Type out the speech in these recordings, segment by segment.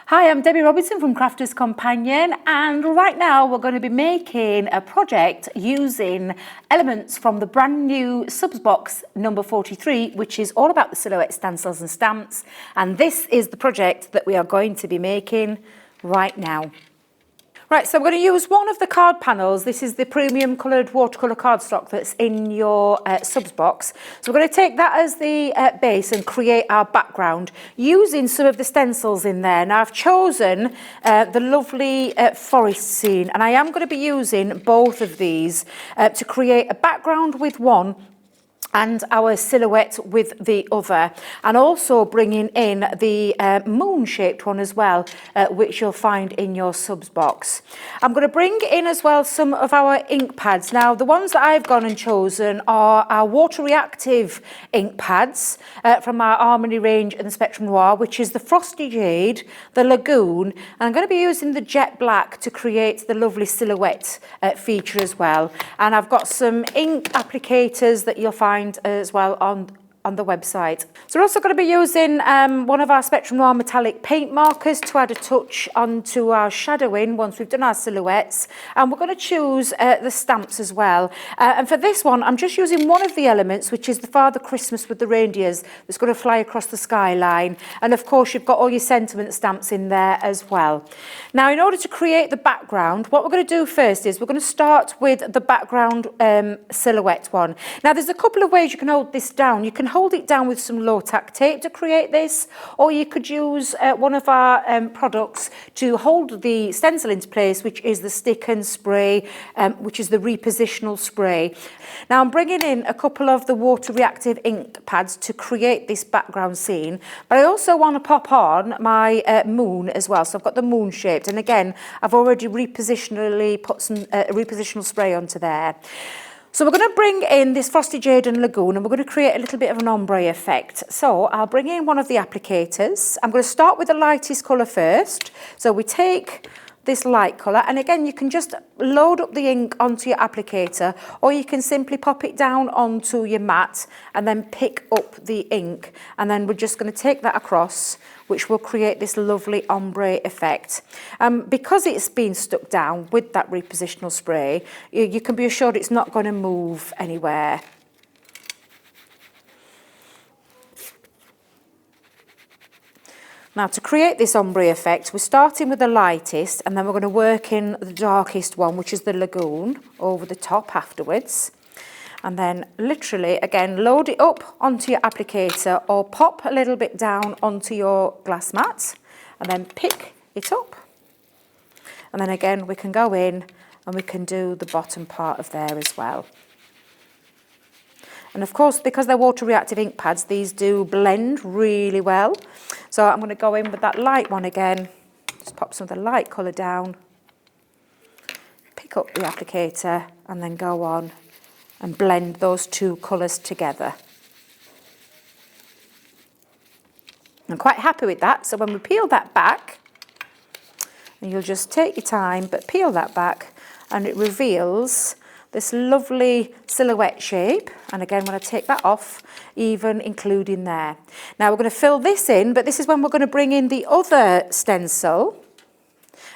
Hi, I'm Debbie Robinson from Crafters Companion, and right now we're going to be making a project using elements from the brand new subs box number 43, which is all about the silhouette stencils and stamps. And this is the project that we are going to be making right now. Right, so I'm going to use one of the card panels. This is the premium coloured watercolour cardstock that's in your subs box. So we're going to take that as the base and create our background using some of the stencils in there. Now I've chosen the lovely forest scene, and I am going to be using both of these to create a background with one and our silhouette with the other, and also bringing in the moon-shaped one as well, which you'll find in your subs box. I'm going to bring in as well some of our ink pads. Now, the ones that I've gone and chosen are our water-reactive ink pads from our Harmony range and the Spectrum Noir, which is the Frosty Jade, the Lagoon, and I'm going to be using the Jet Black to create the lovely silhouette feature as well. And I've got some ink applicators that you'll find as well on the website. So we're also going to be using one of our Spectrum Noir metallic paint markers to add a touch onto our shadowing once we've done our silhouettes. And we're going to choose the stamps as well. And for this one, I'm just using one of the elements, which is the Father Christmas with the reindeers that's going to fly across the skyline. And of course, you've got all your sentiment stamps in there as well. Now, in order to create the background, what we're going to do first is we're going to start with the background silhouette one. Now, there's a couple of ways you can hold this down. You can hold it down with some low-tack tape to create this, or you could use one of our products to hold the stencil into place, which is the stick and spray, which is the repositional spray. Now I'm bringing in a couple of the water-reactive ink pads to create this background scene, but I also want to pop on my moon as well. So I've got the moon shaped, and again, I've already repositionally put some repositional spray onto there. So we're going to bring in this Frosty Jade and Lagoon, and we're going to create a little bit of an ombre effect. So I'll bring in one of the applicators. I'm going to start with the lightest colour first. So we take this light colour, and again, you can just load up the ink onto your applicator, or you can simply pop it down onto your mat and then pick up the ink. And then we're just going to take that across, which will create this lovely ombre effect. Because it's been stuck down with that repositional spray, you can be assured it's not going to move anywhere. Now, to create this ombre effect, we're starting with the lightest, and then we're going to work in the darkest one, which is the Lagoon, over the top afterwards. And then literally, again, load it up onto your applicator or pop a little bit down onto your glass mat and then pick it up. And then again, we can go in and we can do the bottom part of there as well. And of course, because they're water-reactive ink pads, these do blend really well. So I'm going to go in with that light one again, just pop some of the light colour down, pick up the applicator and then go on and blend those two colours together. I'm quite happy with that. So when we peel that back, and you'll just take your time, but peel that back, and it reveals this lovely silhouette shape. And again, when I take that off, even including there. Now we're going to fill this in, but this is when we're going to bring in the other stencil.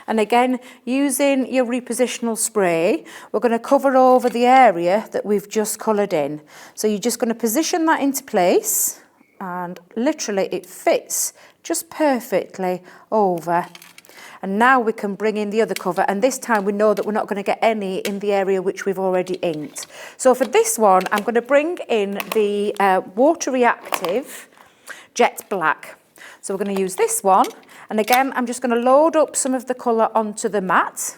And again, using your repositional spray, we're going to cover over the area that we've just coloured in. So you're just going to position that into place, and literally it fits just perfectly over. And now we can bring in the other cover, and this time we know that we're not going to get any in the area which we've already inked. So for this one, I'm going to bring in the water-reactive Jet Black. So we're going to use this one, and again, I'm just going to load up some of the colour onto the mat,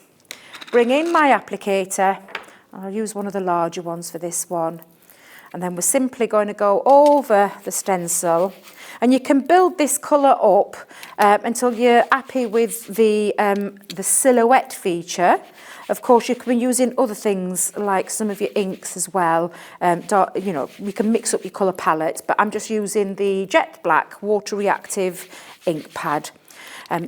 bring in my applicator, and I'll use one of the larger ones for this one. And then we're simply going to go over the stencil, and you can build this colour up until you're happy with the silhouette feature. Of course, you can be using other things like some of your inks as well. You know, you can mix up your colour palette, but I'm just using the Jet Black Water Reactive ink pad.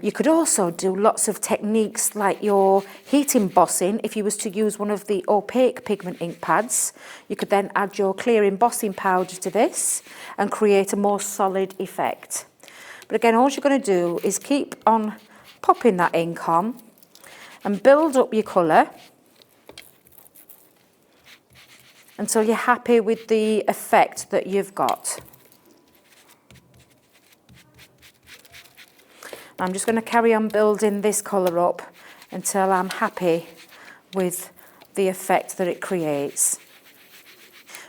You could also do lots of techniques like your heat embossing. If you was to use one of the opaque pigment ink pads, you could then add your clear embossing powder to this and create a more solid effect. But again, all you're going to do is keep on popping that ink on and build up your colour until you're happy with the effect that you've got. I'm just going to carry on building this colour up until I'm happy with the effect that it creates.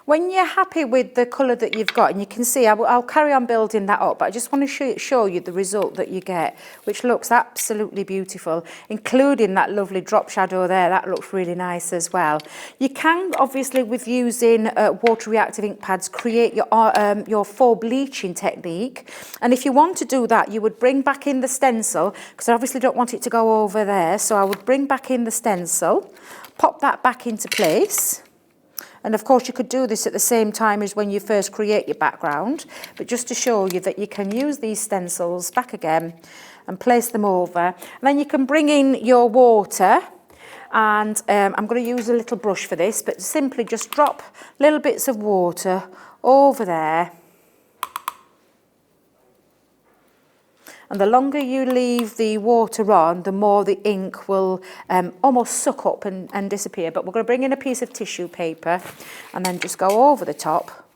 When you're happy with the colour that you've got, and you can see, I'll carry on building that up, but I just want to show you the result that you get, which looks absolutely beautiful, including that lovely drop shadow there. That looks really nice as well. You can, obviously, with using water reactive ink pads, create your faux bleaching technique. And if you want to do that, you would bring back in the stencil, because I obviously don't want it to go over there. So I would bring back in the stencil, pop that back into place. And of course you could do this at the same time as when you first create your background, but just to show you that you can use these stencils back again and place them over. And then you can bring in your water, and I'm going to use a little brush for this, but simply just drop little bits of water over there. And the longer you leave the water on, the more the ink will almost suck up and disappear. But we're going to bring in a piece of tissue paper and then just go over the top.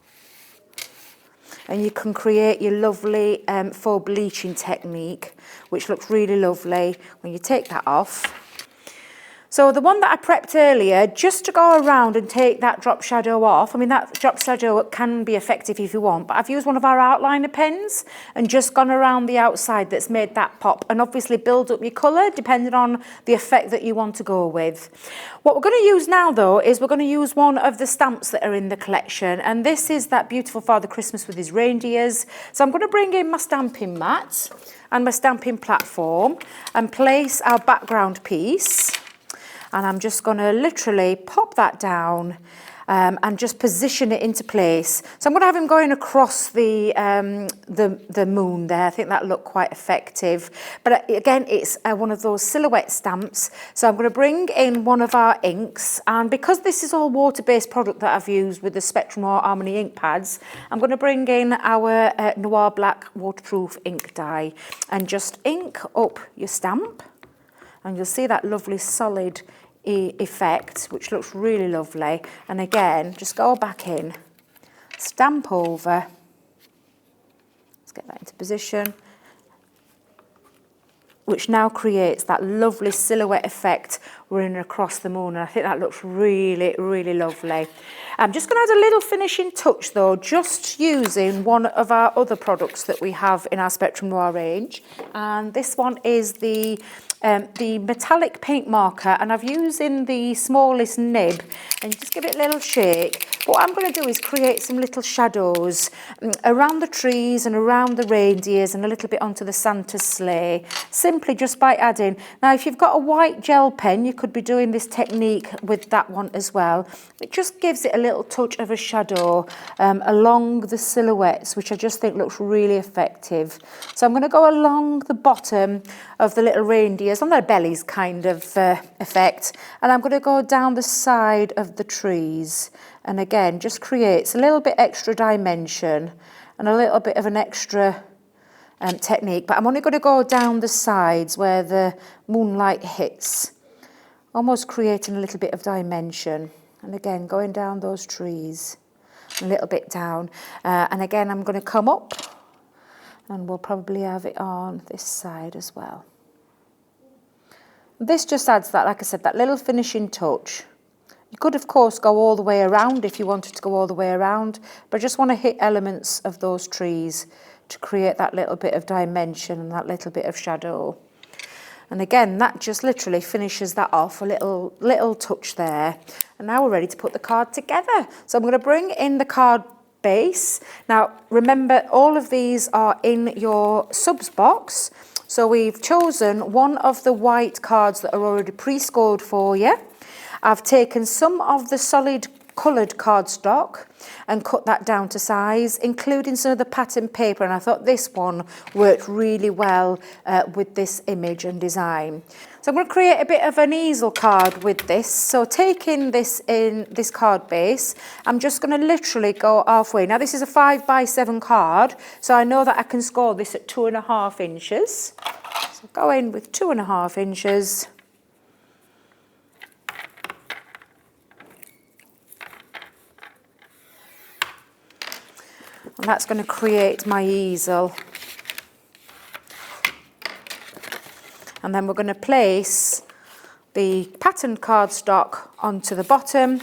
And you can create your lovely faux bleaching technique, which looks really lovely when you take that off. So the one that I prepped earlier, just to go around and take that drop shadow off, I mean, that drop shadow can be effective if you want, but I've used one of our outliner pens and just gone around the outside that's made that pop, and obviously build up your colour depending on the effect that you want to go with. What we're going to use now, though, is we're going to use one of the stamps that are in the collection, and this is that beautiful Father Christmas with his reindeers. So I'm going to bring in my stamping mat and my stamping platform and place our background piece. And I'm just going to literally pop that down and just position it into place. So I'm going to have him going across the moon there. I think that looked quite effective. But again, it's one of those silhouette stamps. So I'm going to bring in one of our inks. And because this is all water-based product that I've used with the Spectrum Noir Harmony ink pads, I'm going to bring in our Noir Black waterproof ink dye and just ink up your stamp. And you'll see that lovely solid effect, which looks really lovely. And again, just go back in, stamp over. Let's get that into position, which now creates that lovely silhouette effect running across the moon. And I think that looks really, really lovely. I'm just going to add a little finishing touch, though, just using one of our other products that we have in our Spectrum Noir range. And this one is the metallic paint marker, and I've used in the smallest nib, and you just give it a little shake. But what I'm going to do is create some little shadows around the trees and around the reindeers and a little bit onto the Santa's sleigh, simply just by adding. Now, if you've got a white gel pen, you could be doing this technique with that one as well. It just gives it a little touch of a shadow along the silhouettes, which I just think looks really effective. So I'm going to go along the bottom of the little reindeers on their bellies kind of effect, and I'm going to go down the side of the trees, and again just creates a little bit extra dimension and a little bit of an extra technique. But I'm only going to go down the sides where the moonlight hits, almost creating a little bit of dimension, and again going down those trees a little bit down, and again I'm going to come up, and we'll probably have it on this side as well. This just adds that, like I said, that little finishing touch. You could, of course, go all the way around if you wanted to go all the way around, but I just want to hit elements of those trees to create that little bit of dimension and that little bit of shadow. And again, that just literally finishes that off, a little touch there. And now we're ready to put the card together. So I'm going to bring in the card base. Now, remember, all of these are in your subs box. So we've chosen one of the white cards that are already pre-scored for you. I've taken some of the solid coloured cardstock and cut that down to size, including some of the pattern paper, and I thought this one worked really well with this image and design. So I'm going to create a bit of an easel card with this. So taking this in this card base, I'm just going to literally go halfway. Now this is a 5x7 card, so I know that I can score this at 2.5 inches. So go in with 2.5 inches. And that's going to create my easel. And then we're going to place the patterned cardstock onto the bottom,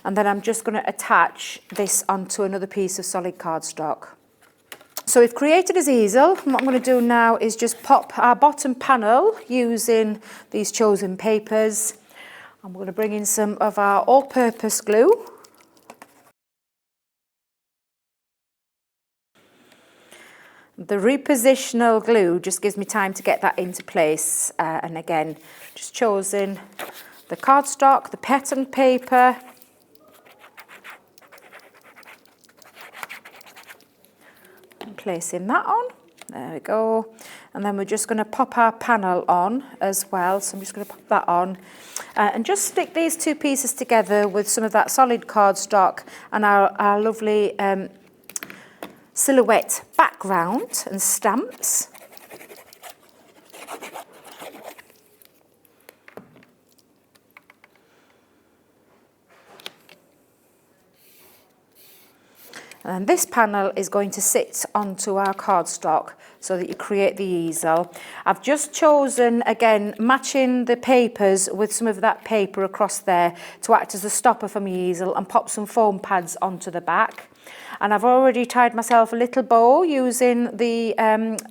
and then I'm just going to attach this onto another piece of solid cardstock. So we've created his easel, and what I'm going to do now is just pop our bottom panel using these chosen papers. I'm going to bring in some of our all-purpose glue. The repositional glue just gives me time to get that into place, and again, just chosen the cardstock, the patterned paper, and placing that on. There we go. And then we're just going to pop our panel on as well. So I'm just going to pop that on and just stick these two pieces together with some of that solid cardstock and our lovely silhouette background and stamps. And this panel is going to sit onto our cardstock so that you create the easel. I've just chosen, again, matching the papers with some of that paper across there to act as a stopper for my easel, and pop some foam pads onto the back. And I've already tied myself a little bow using the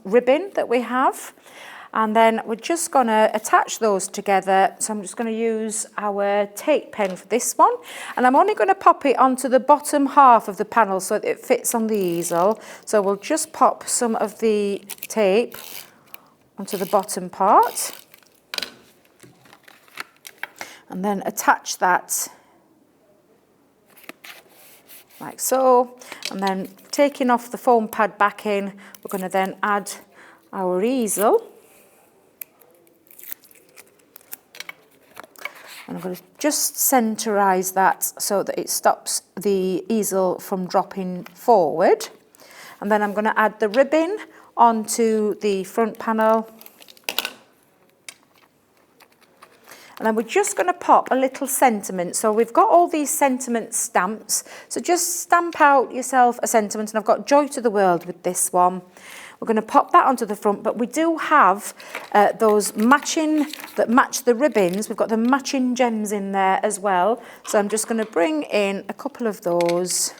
ribbon that we have. And then we're just going to attach those together. So I'm just going to use our tape pen for this one. And I'm only going to pop it onto the bottom half of the panel so that it fits on the easel. So we'll just pop some of the tape onto the bottom part. And then attach that like so. And then taking off the foam pad backing, we're going to then add our easel. And I'm going to just centerise that so that it stops the easel from dropping forward. And then I'm going to add the ribbon onto the front panel. And then we're just going to pop a little sentiment. So we've got all these sentiment stamps. So just stamp out yourself a sentiment. And I've got Joy to the World with this one. We're going to pop that onto the front, but we do have those matching, that match the ribbons. We've got the matching gems in there as well. So I'm just going to bring in a couple of those.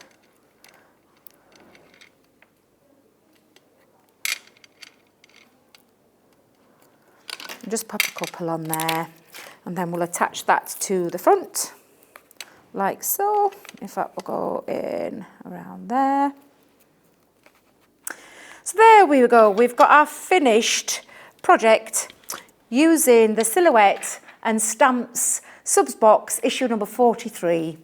And just pop a couple on there. And then we'll attach that to the front, like so. In fact, we'll go in around there. So there we go, we've got our finished project using the Silhouette and Stamps Subs box issue number 43.